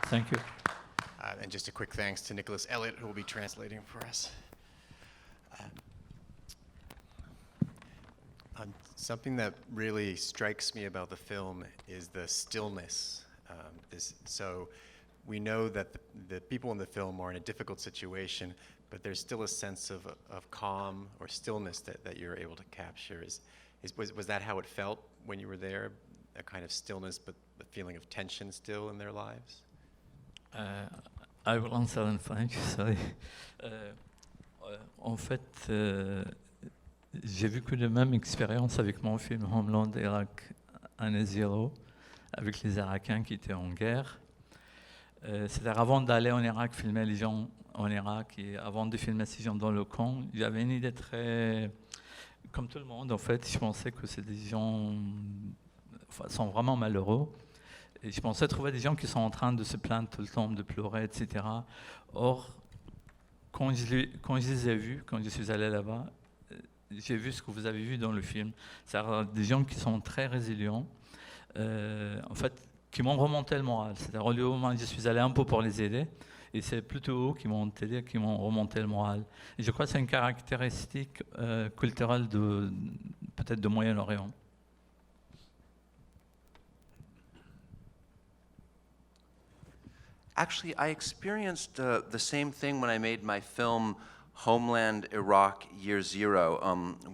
Thank you. And just a quick thanks to Nicholas Elliott, who will be translating for us. Something that really strikes me about the film is the stillness. So we know that the people in the film are in a difficult situation, but there's still a sense of calm or stillness that you're able to capture. Was that how it felt when you were there? A kind of stillness, but the feeling of tension still in their lives? I will answer in French, sorry. En fait, j'ai vécu la même expérience avec mon film Homeland, Iraq-0, avec les Irakiens qui étaient en guerre. C'est-à-dire avant d'aller en Irak, filmer les gens en Irak, et avant de filmer ces gens dans le camp, j'avais une idée très... Comme tout le monde, en fait, je pensais que c'est des gens... Enfin, sont vraiment malheureux. Et je pensais trouver des gens qui sont en train de se plaindre tout le temps, de pleurer, etc. Or, quand je les ai vus, quand je suis allé là-bas, j'ai vu ce que vous avez vu dans le film. C'est-à-dire des gens qui sont très résilients, en fait, qui m'ont remonté le moral. C'est-à-dire au lieu où je suis allé un peu pour les aider, et c'est plutôt eux qui m'ont aidé, qui m'ont remonté le moral. Et je crois que c'est une caractéristique culturelle peut-être de Moyen-Orient. Actually, I experienced the same thing when I made my film Homeland, Iraq, Year Zero,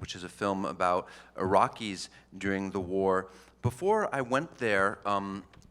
which is a film about Iraqis during the war. Before I went there,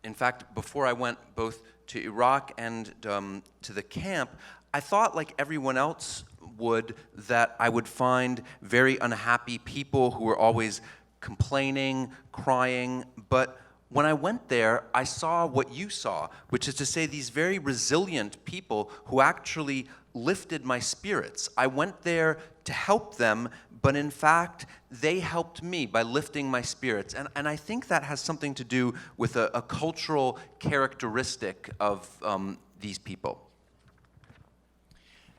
in fact, before I went both to Iraq and to the camp, I thought, like everyone else would, that I would find very unhappy people who were always complaining, crying, but when I went there, I saw what you saw, which is to say these very resilient people who actually lifted my spirits. I went there to help them, but in fact, they helped me by lifting my spirits. And I think that has something to do with a cultural characteristic of these people.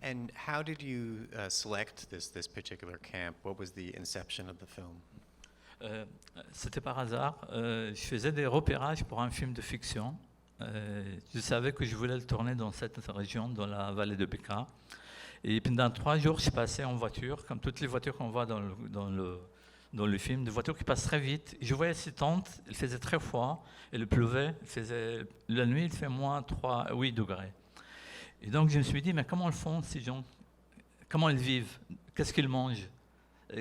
And how did you select this particular camp? What was the inception of the film? C'était par hasard. Je faisais des repérages pour un film de fiction. Je savais que je voulais le tourner dans cette région, dans la vallée de Beqaa. Et pendant 3 jours, je passais en voiture, comme toutes les voitures qu'on voit dans le film, des voitures qui passent très vite. Et je voyais ces tentes, il faisait très froid, et il pleuvait. La nuit, il fait moins 8 degrés. Et donc, je me suis dit, mais comment le font ces gens? Comment ils vivent? Qu'est-ce qu'ils mangent?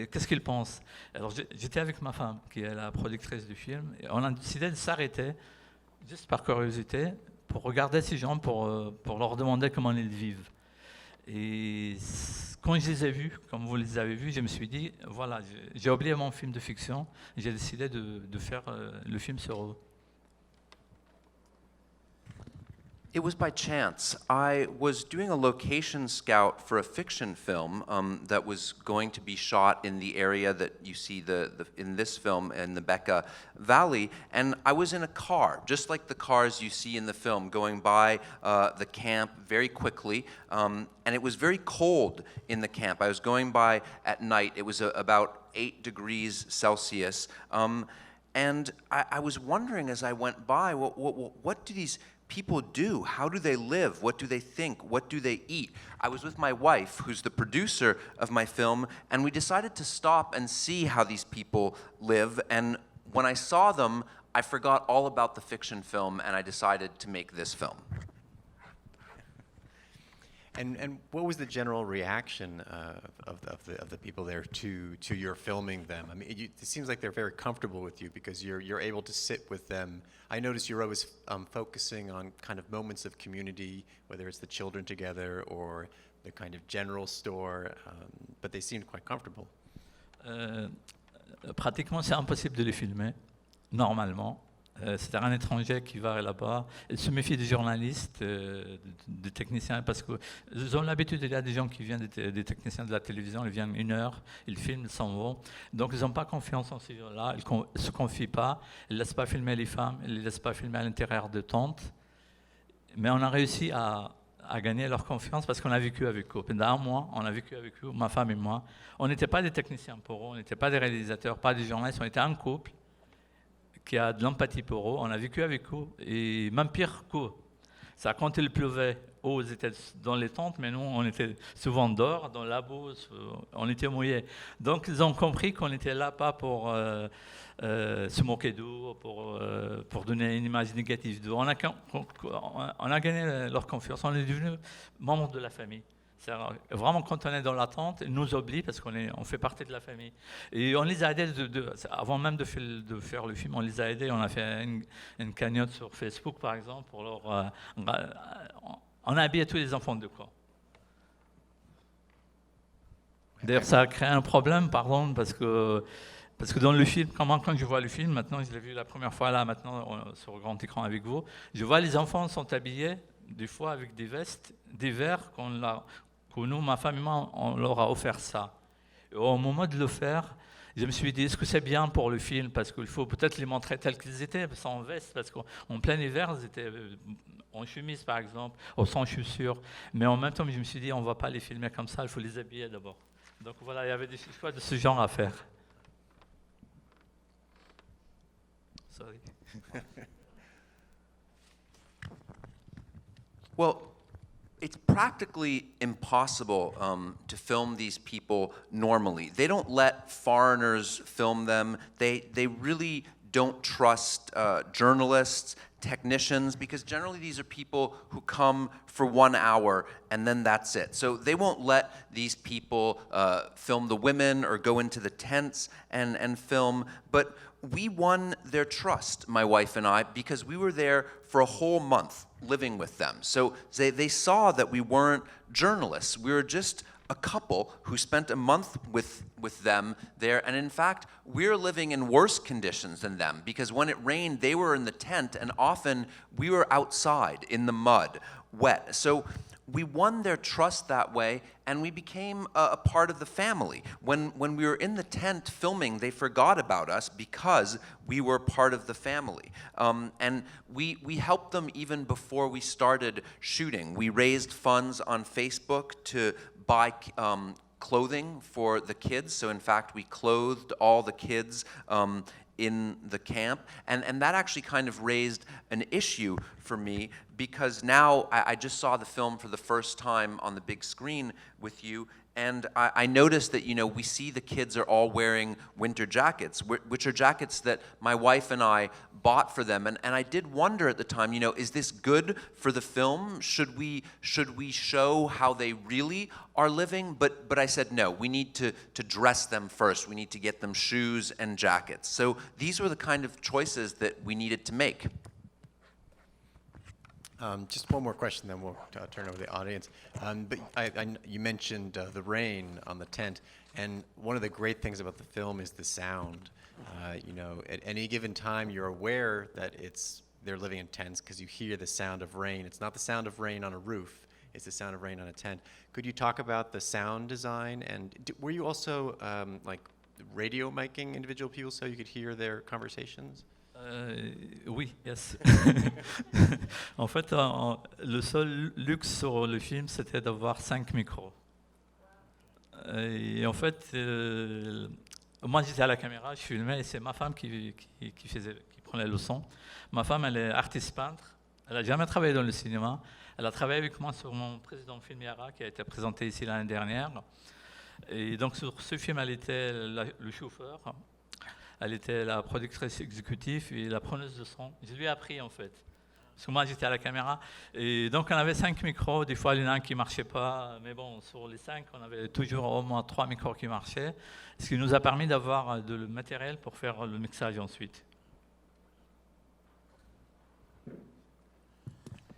Qu'est-ce qu'ils pensent? Alors j'étais avec ma femme, qui est la productrice du film, et on a décidé de s'arrêter, juste par curiosité, pour regarder ces gens, pour leur demander comment ils vivent. Et quand je les ai vus, comme vous les avez vus, je me suis dit, voilà, j'ai oublié mon film de fiction, et j'ai décidé de faire le film sur eux. It was by chance. I was doing a location scout for a fiction film that was going to be shot in the area that you see in this film in the Beqaa Valley, and I was in a car, just like the cars you see in the film, going by the camp very quickly, and it was very cold in the camp. I was going by at night. It was about 8 degrees Celsius, and I was wondering as I went by, what do these people do? How do they live? What do they think? What do they eat? I was with my wife, who's the producer of my film, and we decided to stop and see how these people live. And when I saw them, I forgot all about the fiction film, and I decided to make this film. And what was the general reaction of the people there to your filming them? I mean, it seems like they're very comfortable with you because you're able to sit with them. I noticed you're always focusing on kind of moments of community, whether it's the children together or the kind of general store, but they seemed quite comfortable. Pratiquement, c'est impossible de les filmer, normalement. C'est un étranger qui va là-bas. Il se méfie des journalistes, des techniciens, parce qu'ils ont l'habitude, il y a des gens qui viennent, des techniciens de la télévision, ils viennent 1 heure, ils filment, ils s'en vont. Donc ils n'ont pas confiance en ces gens-là, ils ne se confient pas, ils ne laissent pas filmer les femmes, ils ne les laissent pas filmer à l'intérieur de tentes. Mais on a réussi à gagner leur confiance parce qu'on a vécu avec eux. Pendant 1 mois, on a vécu avec eux, ma femme et moi. On n'était pas des techniciens pour eux, on n'était pas des réalisateurs, pas des journalistes, on était un couple qui a de l'empathie pour eux, on a vécu avec eux, et même pire qu'eux. Ça, quand il pleuvait, eux, ils étaient dans les tentes, mais nous, on était souvent dehors, dans la bourse, on était mouillés. Donc, ils ont compris qu'on était là pas pour se moquer d'eux, pour donner une image négative d'eux. On a gagné leur confiance, on est devenus membres de la famille. Vraiment, quand on est dans l'attente, ils nous oublient parce on fait partie de la famille. Et on les a aidés, avant même de faire le film, on les a aidés. On a fait une cagnotte sur Facebook, par exemple, pour leur... on a habillé tous les enfants de quoi. D'ailleurs, ça a créé un problème, pardon, parce que dans le film, quand je vois le film, maintenant, je l'ai vu la première fois là, maintenant, sur grand écran avec vous, je vois les enfants sont habillés, des fois avec des vestes d'hiver que nous, ma femme et moi, on leur a offert ça. Et au moment de le faire, je me suis dit, est-ce que c'est bien pour le film? Parce qu'il faut peut-être les montrer tels qu'ils étaient, sans veste, parce qu'en plein hiver, ils étaient en chemise, par exemple, ou sans chaussures. Mais en même temps, je me suis dit, on ne va pas les filmer comme ça, il faut les habiller d'abord. Donc voilà, il y avait des choix de ce genre à faire. Sorry. Well, it's practically impossible to film these people normally. They don't let foreigners film them. They really don't trust journalists, technicians, because generally these are people who come for 1 hour and then that's it. So they won't let these people film the women or go into the tents and film. But we won their trust, my wife and I, because we were there for a whole month living with them. So they saw that we weren't journalists. We were just a couple who spent a month with them there. And in fact, we're living in worse conditions than them, because when it rained, they were in the tent, and often we were outside in the mud, wet. So we won their trust that way, and we became a part of the family. When we were in the tent filming, they forgot about us because we were part of the family. And we helped them even before we started shooting. We raised funds on Facebook to buy clothing for the kids. So in fact, we clothed all the kids in the camp. And that actually kind of raised an issue for me, because now I just saw the film for the first time on the big screen with you, and I noticed that, you know, we see the kids are all wearing winter jackets, which are jackets that my wife and I bought for them. And I did wonder at the time, you know, is this good for the film? Should we show how they really are living? But I said, no, we need to dress them first. We need to get them shoes and jackets. So these were the kind of choices that we needed to make. Just one more question, then we'll turn over to the audience. But you mentioned the rain on the tent, and one of the great things about the film is the sound. You know, at any given time, you're aware that they're living in tents because you hear the sound of rain. It's not the sound of rain on a roof; it's the sound of rain on a tent. Could you talk about the sound design, and were you also like radio miking individual people so you could hear their conversations? Oui, yes. En fait, le seul luxe sur le film, c'était d'avoir 5 micros. Et en fait, moi j'étais à la caméra, je filmais, et c'est ma femme qui prenait le son. Ma femme, elle est artiste peintre, elle n'a jamais travaillé dans le cinéma. Elle a travaillé avec moi sur mon précédent film Yara, qui a été présenté ici l'année dernière. Et donc sur ce film, elle était le chauffeur. Elle était la productrice exécutive et la preneuse de son. Je lui ai appris en fait. Parce que moi j'étais à la caméra. Et donc on avait 5 micros. Des fois il y en a un qui ne marchait pas. Mais bon, sur les 5, on avait toujours au moins 3 micros qui marchaient. Ce qui nous a permis d'avoir le matériel pour faire le mixage ensuite.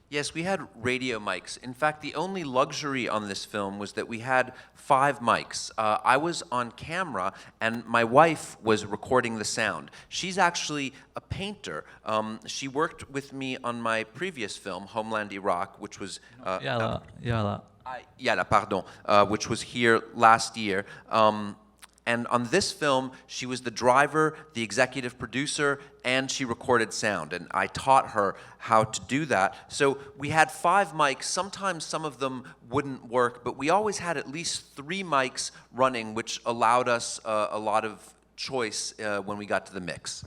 Yes, we had radio mics. In fact, the only luxury on this film was that we had 5 mics. I was on camera, and my wife was recording the sound. She's actually a painter. She worked with me on my previous film, Homeland, Iraq, which was... Yala, pardon, which was here last year. And on this film, she was the driver, the executive producer, and she recorded sound. And I taught her how to do that. So we had 5 mics. Sometimes some of them wouldn't work, but we always had at least 3 mics running, which allowed us a lot of choice when we got to the mix.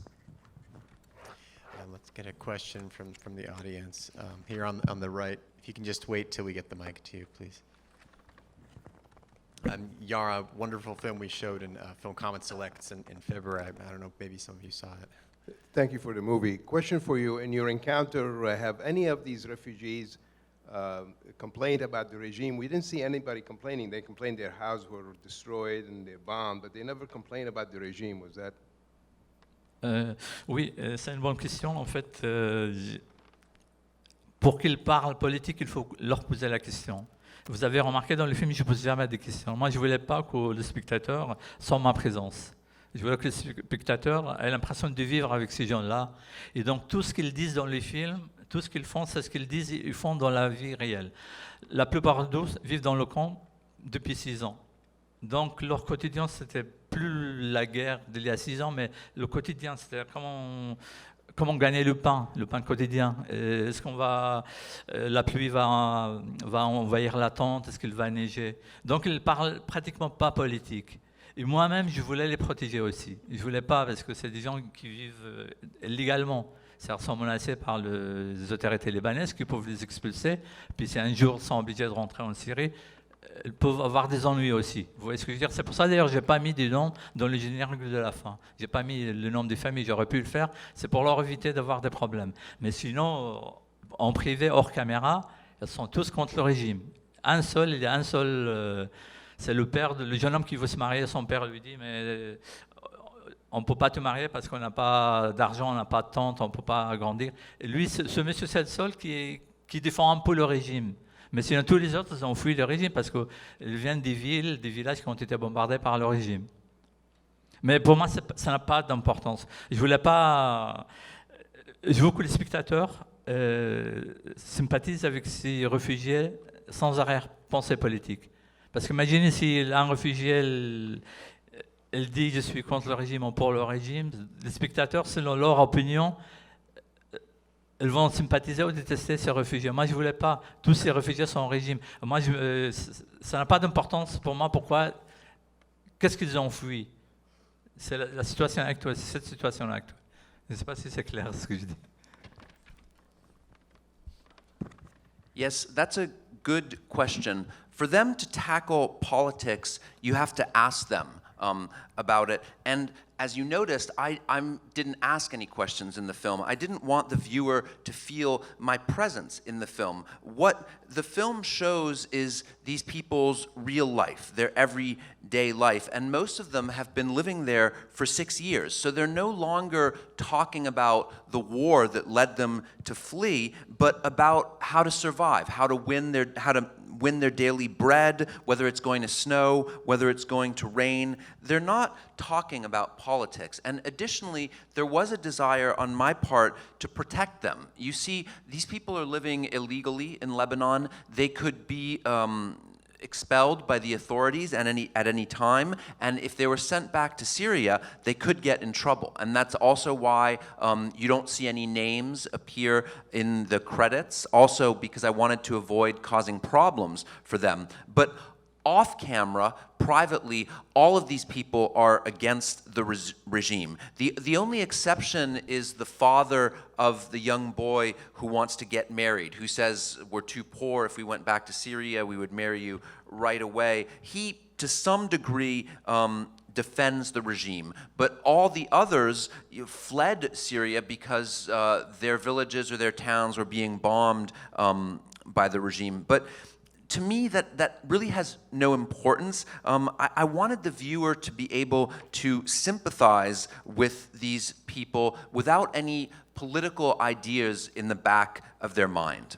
Let's Get a question from the audience here on the right. If you can just wait till we get the mic to you, please. Yara, wonderful film we showed in Film Comment Selects in February. I don't know, maybe some of you saw it. Thank you for the movie. Question for you. In your encounter, have any of these refugees complained about the regime? We didn't see anybody complaining. They complained their houses were destroyed and they're bombed, but they never complained about the regime. Was that? Oui, c'est une bonne question. En fait, pour qu'ils parlent politique, il faut leur poser la question. Vous avez remarqué dans le film, je ne pose jamais des questions. Moi, je ne voulais pas que le spectateur sente ma présence. Je voulais que le spectateur ait l'impression de vivre avec ces gens-là. Et donc, tout ce qu'ils disent dans les films, tout ce qu'ils font, c'est ce qu'ils disent, ils font dans la vie réelle. La plupart d'eux vivent dans le camp depuis 6 ans. Donc, leur quotidien, c'était plus la guerre d'il y a 6 ans, mais le quotidien, c'était comment gagner le pain quotidien. Est-ce qu'on va, la pluie va envahir la tente, est-ce qu'il va neiger? Donc, ils ne parlent pratiquement pas politique. Et moi-même, je voulais les protéger aussi. Je ne voulais pas, parce que c'est des gens qui vivent illégalement. Ils sont menacés par les autorités libanaises qui peuvent les expulser. Puis si un jour ils sont obligés de rentrer en Syrie, ils peuvent avoir des ennuis aussi. Vous voyez ce que je veux dire? C'est pour ça d'ailleurs que je n'ai pas mis des noms dans le générique de la fin. Je n'ai pas mis le nom des familles, j'aurais pu le faire. C'est pour leur éviter d'avoir des problèmes. Mais sinon, en privé, hors caméra, ils sont tous contre le régime. Il y a un seul, c'est le père, le jeune homme qui veut se marier. Son père lui dit, mais on ne peut pas te marier parce qu'on n'a pas d'argent, on n'a pas de tente, on ne peut pas grandir. Et lui, ce monsieur, c'est le seul qui défend un peu le régime. Mais sinon, tous les autres, ils ont fui le régime parce qu'ils viennent des villes, des villages qui ont été bombardés par le régime. Mais pour moi, ça n'a pas d'importance. Je veux que les spectateurs sympathisent avec ces réfugiés sans arrière-pensée politique. Parce qu'imaginez si un réfugié, elle dit « je suis contre le régime ou pour le régime », les spectateurs, selon leur opinion, ils vont sympathiser ou détester ces réfugiés. Moi, je ne voulais pas. Tous ces réfugiés sont au régime. Moi, ça n'a pas d'importance pour moi. Pourquoi? Qu'est-ce qu'ils ont fui? C'est la situation actuelle, c'est cette situation actuelle. Je ne sais pas si c'est clair ce que je dis. Yes, that's a good question. For them to tackle politics, you have to ask them about it. And as you noticed, I didn't ask any questions in the film. I didn't want the viewer to feel my presence in the film. What the film shows is these people's real life, their everyday life, and most of them have been living there for 6 years. So they're no longer talking about the war that led them to flee, but about how to survive, how to win their daily bread, whether it's going to snow, whether it's going to rain. They're not talking about politics. And additionally, there was a desire on my part to protect them. You see, these people are living illegally in Lebanon. They could be expelled by the authorities at any time, and if they were sent back to Syria, they could get in trouble. And that's also why you don't see any names appear in the credits, also because I wanted to avoid causing problems for them. But off camera, privately, all of these people are against the regime. The only exception is the father of the young boy who wants to get married, who says, we're too poor, if we went back to Syria, we would marry you right away. He, to some degree, defends the regime. But all the others fled Syria because their villages or their towns were being bombed by the regime. But to me, that really has no importance. I wanted the viewer to be able to sympathize with these people without any political ideas in the back of their mind.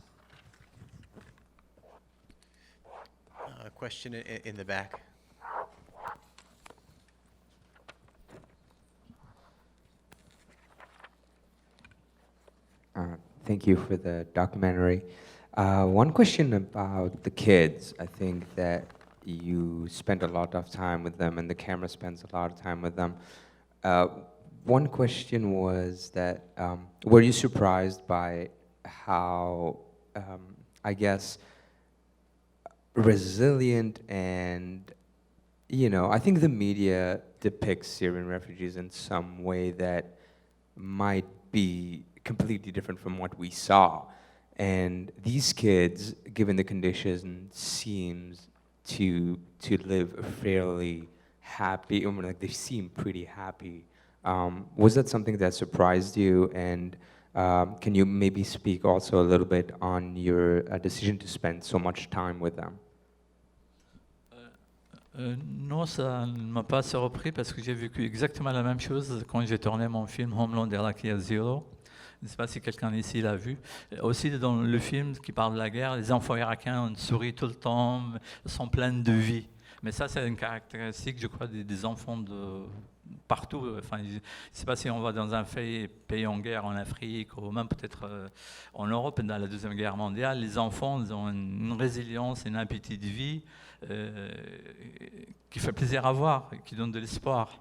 A question in the back. Thank you for the documentary. One question about the kids. I think that you spent a lot of time with them and the camera spends a lot of time with them. One question was that, were you surprised by how, I guess, resilient and, I think the media depicts Syrian refugees in some way that might be completely different from what we saw. And these kids, given the conditions, seems to live a fairly happy, I mean, like they seem pretty happy. Was that something that surprised you? And can you maybe speak also a little bit on your decision to spend so much time with them? Non, ça ne m'a pas surpris parce que j'ai vécu exactement la même chose quand j'ai tourné mon film Homeland, Iraqi-born. Je ne sais pas si quelqu'un ici l'a vu. Aussi dans le film qui parle de la guerre, les enfants irakiens sourient tout le temps, sont pleins de vie. Mais ça, c'est une caractéristique, je crois, des enfants de partout. Enfin, je ne sais pas si on va dans un pays en guerre en Afrique ou même peut-être en Europe, dans la Deuxième Guerre mondiale, les enfants ils ont une résilience, un appétit de vie qui fait plaisir à voir, qui donne de l'espoir.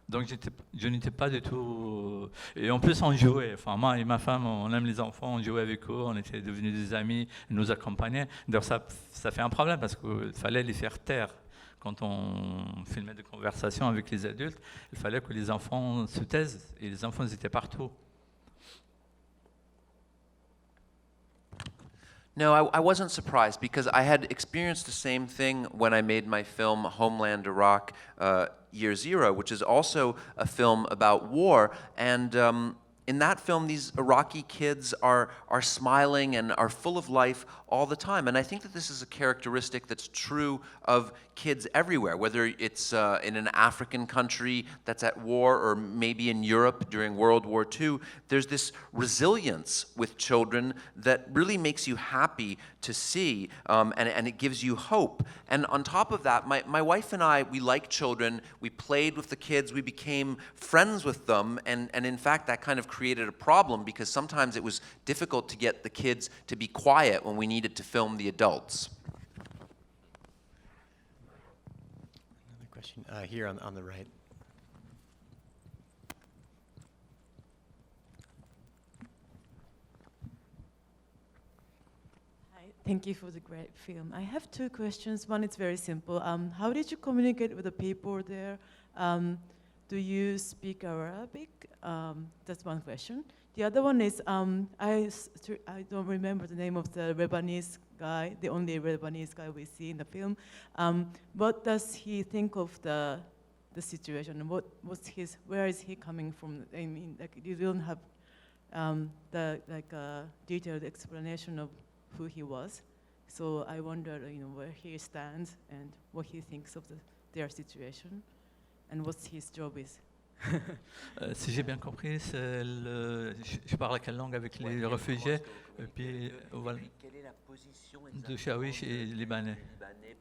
Donc je n'étais pas du tout... Et en plus on jouait, enfin moi et ma femme on aime les enfants, on jouait avec eux, on était devenus des amis, ils nous accompagnaient. D'ailleurs ça fait un problème parce qu'il fallait les faire taire. Quand on filmait des conversations avec les adultes, il fallait que les enfants se taisent et les enfants ils étaient partout. No, I wasn't surprised because I had experienced the same thing when I made my film Homeland, Iraq, Year Zero, which is also a film about war. And in that film, these Iraqi kids are smiling and are full of life all the time. And I think that this is a characteristic that's true of kids everywhere, whether it's in an African country that's at war or maybe in Europe during World War II. There's this resilience with children that really makes you happy to see, and it gives you hope. And on top of that, my wife and I, we like children. We played with the kids. We became friends with them. And in fact, that kind of created a problem because sometimes it was difficult to get the kids to be quiet when we needed to film the adults. Another question here on the right. Thank you for the great film. I have two questions. One is very simple. How did you communicate with the people there? Do you speak Arabic? That's one question. The other one is, I don't remember the name of the Lebanese guy, the only Lebanese guy we see in the film. What does he think of the situation? Where is he coming from? I mean, like, you don't have detailed explanation of who he was. So I wonder, where he stands and what he thinks of their situation and what his job is. Si j'ai bien compris, je parle quelle langue avec les réfugiés et puis voilà, Quelle est la position de shawish et libanais.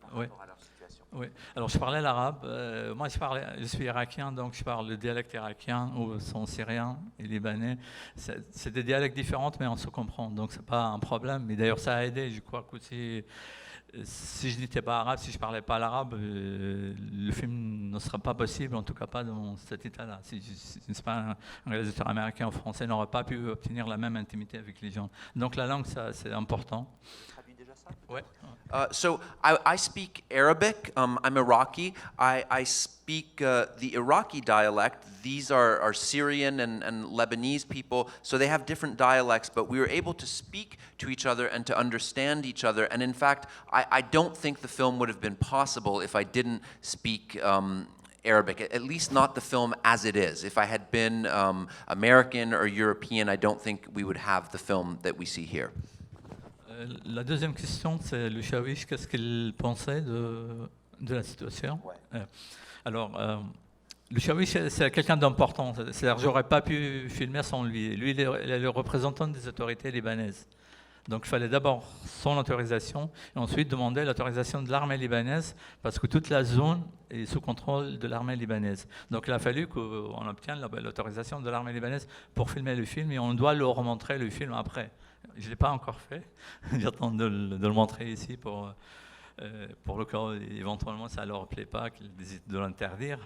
par Oui. rapport à leur situation? Oui. Alors je parlais l'arabe. Moi je suis irakien, donc je parle le dialecte irakien ou son syrien et libanais. C'est des dialectes différents, mais on se comprend, donc c'est pas un problème. Mais d'ailleurs ça a aidé. Je crois que si je n'étais pas arabe, si je parlais pas l'arabe, le film ne serait pas possible, en tout cas pas dans cet état-là. Si je ne suis pas un réalisateur américain ou français, n'aurait pas pu obtenir la même intimité avec les gens. Donc la langue, ça, c'est important. Ouais. So I speak Arabic. I'm Iraqi. I speak the Iraqi dialect. These are Syrian and Lebanese people, so they have different dialects, but we were able to speak to each other and to understand each other. And in fact, I don't think the film would have been possible if I didn't speak Arabic, at least not the film as it is. If I had been American or European, I don't think we would have the film that we see here. La deuxième question, c'est le shawish. Qu'est-ce qu'il pensait de la situation? Ouais. Alors, le shawish, c'est quelqu'un d'important. C'est-à-dire, j'aurais pas pu filmer sans lui. Lui, il est le représentant des autorités libanaises. Donc, il fallait d'abord son autorisation et ensuite demander l'autorisation de l'armée libanaise parce que toute la zone est sous contrôle de l'armée libanaise. Donc, il a fallu qu'on obtienne l'autorisation de l'armée libanaise pour filmer le film et on doit leur montrer le film après. Je ne l'ai pas encore fait. J'attends de le montrer ici pour le cas où éventuellement ça ne leur plaît pas, qu'ils décident de l'interdire.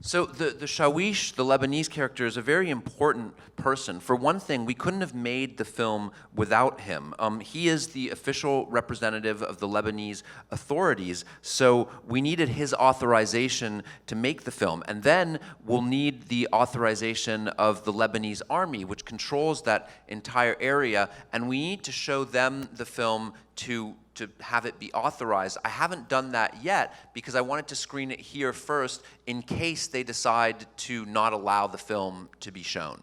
So the shawish, the Lebanese character, is a very important person. For one thing, we couldn't have made the film without him. He is the official representative of the Lebanese authorities, so we needed his authorization to make the film. And then we'll need the authorization of the Lebanese army, which controls that entire area, and we need to show them the film to have it be authorized. I haven't done that yet because I wanted to screen it here first in case they decide to not allow the film to be shown.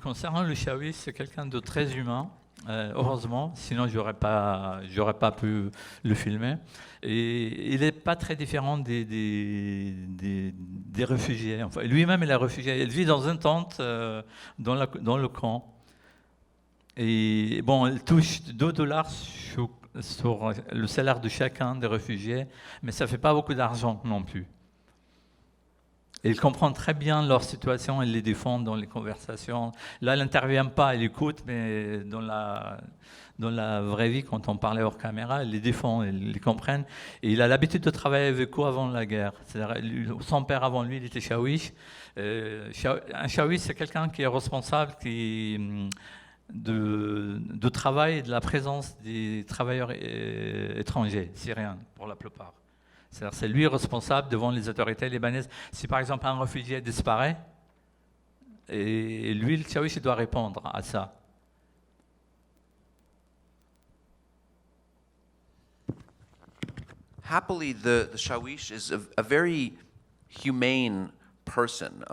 Concernant le shawish, c'est quelqu'un de très humain, heureusement, sinon j'aurais pas pu le filmer. Et il n'est pas très différent des réfugiés. Enfin, lui-même, il est réfugié. Il vit dans une tente dans le camp. Et bon, il touche $2 sur le salaire de chacun des réfugiés, mais ça ne fait pas beaucoup d'argent non plus. Et il comprend très bien leur situation, il les défend dans les conversations. Là, il n'intervient pas, il écoute, mais dans la vraie vie, quand on parlait hors caméra, il les défend, ils les comprennent. Et il a l'habitude de travailler avec eux avant la guerre. C'est-à-dire, son père avant lui, il était shawish. Un shawish, c'est quelqu'un qui est responsable, de travail et de la présence des travailleurs étrangers, syriens pour la plupart. C'est-à-dire c'est lui responsable devant les autorités libanaises. Si par exemple un réfugié disparaît, et lui, le shawish, il doit répondre à ça. Happily, the shawish is a very humane person.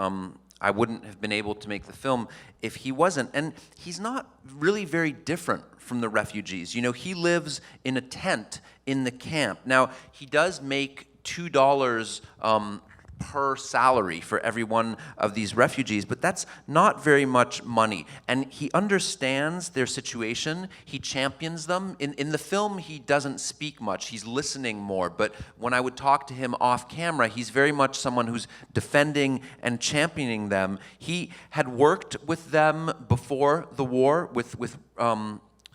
I wouldn't have been able to make the film if he wasn't. And he's not really very different from the refugees. You know, he lives in a tent in the camp. Now, he does make $2 per salary for every one of these refugees, but that's not very much money. And he understands their situation, he champions them. In the film, he doesn't speak much, he's listening more, but when I would talk to him off camera, he's very much someone who's defending and championing them. He had worked with them before the war, with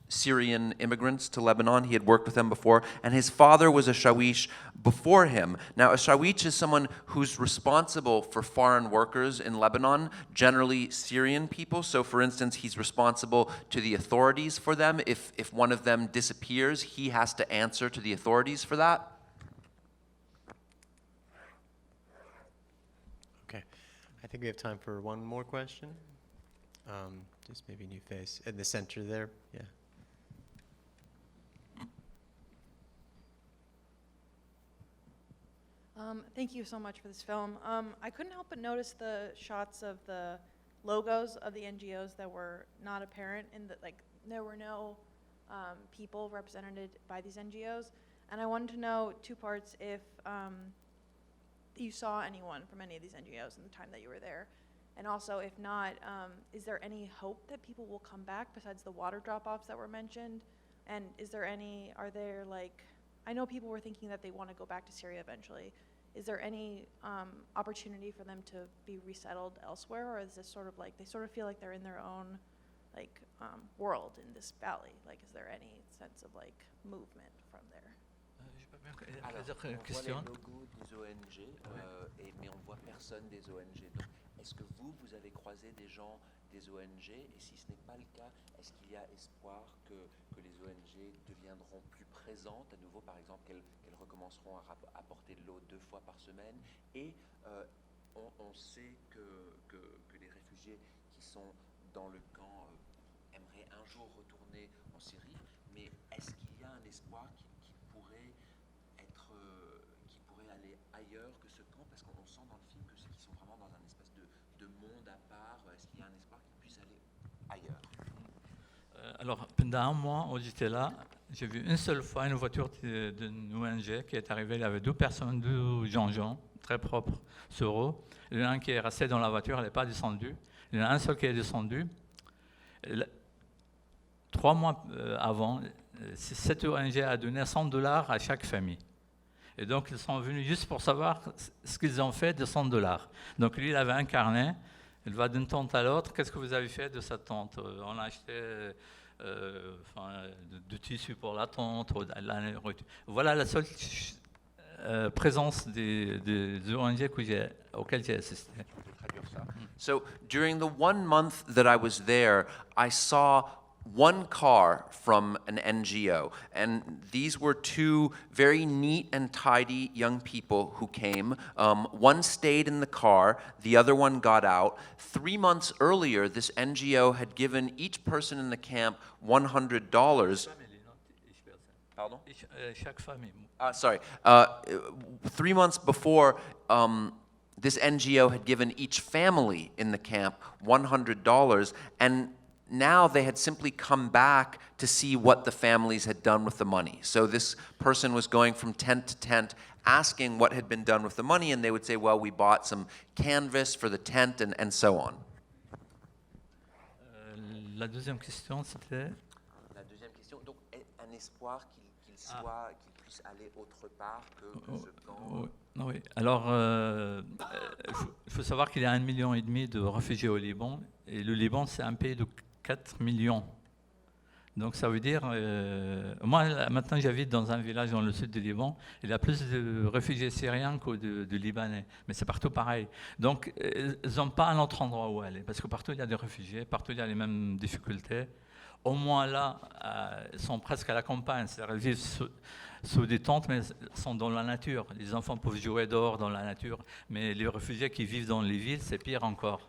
Syrian immigrants to Lebanon. He had worked with them before, and his father was a shawish before him. Now, a shawish is someone who's responsible for foreign workers in Lebanon, generally Syrian people. So, for instance, he's responsible to the authorities for them. If one of them disappears, he has to answer to the authorities for that. Okay, I think we have time for one more question. Just maybe new face in the center there, yeah. Thank you so much for this film. I couldn't help but notice the shots of the logos of the NGOs that were not apparent in the, like, there were no people represented by these NGOs. And I wanted to know two parts, if you saw anyone from any of these NGOs in the time that you were there. And also, if not, is there any hope that people will come back besides the water drop-offs that were mentioned? And is there any, are there like, I know people were thinking that they want to go back to Syria eventually. Is there any opportunity for them to be resettled elsewhere, or is this sort of like, they sort of feel like they're in their own like world in this valley? Like, is there any sense of like movement from there? Alors, on voit les logos des ONG, mais on ne voit personne des ONG. Donc, est-ce que vous avez croisé des gens des ONG? Et si ce n'est pas le cas, est-ce qu'il y a espoir que les ONG deviendront plus présentes à nouveau, par exemple, qu'elles recommenceront à apporter de l'eau 2 fois par semaine? Et on sait que les réfugiés qui sont dans le camp aimeraient un jour retourner en Syrie, mais est-ce qu'il y a un espoir qui pourrait aller ailleurs que ce camp, parce qu'on sent dans le film qu'ils sont vraiment dans un espèce de monde à part. Est-ce qu'il y a un espoir qu'ils puissent aller ailleurs? Alors, pendant un mois où j'étais là, j'ai vu une seule fois une voiture d'une ONG qui est arrivée. Il y avait 2 personnes, 2 gens très propres sur eux. Il y en a un qui est resté dans la voiture, elle n'est pas descendue. Il y en a un seul qui est descendu. 3 mois avant, cette ONG a donné $100 à chaque famille. Et donc, ils sont venus juste pour savoir ce qu'ils ont fait de $100. Donc, lui, il avait un carnet. Il va d'une tente à l'autre. Qu'est-ce que vous avez fait de cette tente? On a acheté du tissu pour la tente. Voilà la seule présence des ONG auxquelles j'ai assisté. So during the 1 month that I was there, I saw one car from an NGO, and these were two very neat and tidy young people who came. One stayed in the car, the other one got out. 3 months earlier, this NGO had given each person in the camp $100. Pardon? Chaque famille. Sorry. 3 months before, this NGO had given each family in the camp $100, and now they had simply come back to see what the families had done with the money. So this person was going from tent to tent asking what had been done with the money, and they would say, well, we bought some canvas for the tent, and so on. La deuxième question, c'était... La deuxième question, donc un espoir qu'il puisse aller autre part que ce camp. Oui. Alors, il faut savoir qu'il y a 1,5 million de réfugiés au Liban, et le Liban, c'est un pays de 4 millions. Donc ça veut dire, moi maintenant j'habite dans un village dans le sud du Liban, il y a plus de réfugiés syriens que de Libanais, mais c'est partout pareil. Donc ils n'ont pas un autre endroit où aller, parce que partout il y a des réfugiés, partout il y a les mêmes difficultés. Au moins là, ils sont presque à la campagne, c'est-à-dire ils vivent sous des tentes, mais ils sont dans la nature. Les enfants peuvent jouer dehors dans la nature, mais les réfugiés qui vivent dans les villes, c'est pire encore.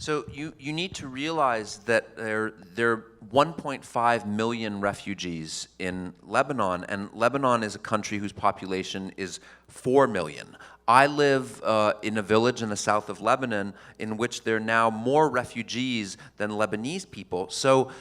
So you need to realize that there are 1.5 million refugees in Lebanon, and Lebanon is a country whose population is 4 million. I live in a village in the south of Lebanon in which there are now more refugees than Lebanese people. So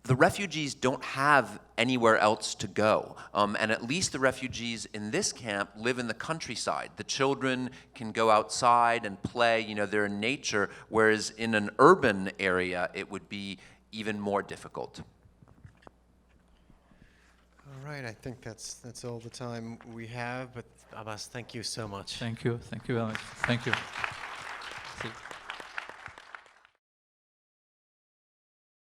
the refugees don't have anywhere else to go. And at least the refugees in this camp live in the countryside. The children can go outside and play, you know, they're in nature, whereas in an urban area, it would be even more difficult. All right, I think that's all the time we have, but Abbas, thank you so much. Thank you very much. Thank you.